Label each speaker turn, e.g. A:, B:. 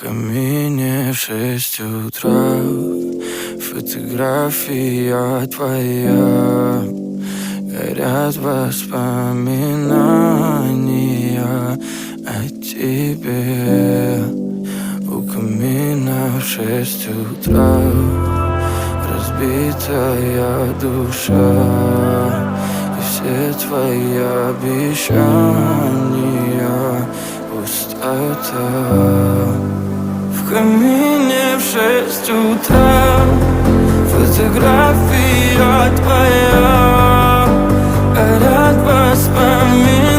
A: камине в 6 утра фотография твоя. Горят воспоминания о тебе. У камина в 6 утра разбитая душа, и все твои обещания пустота. В камине в 6 утра фотография твоя. Горят воспоминания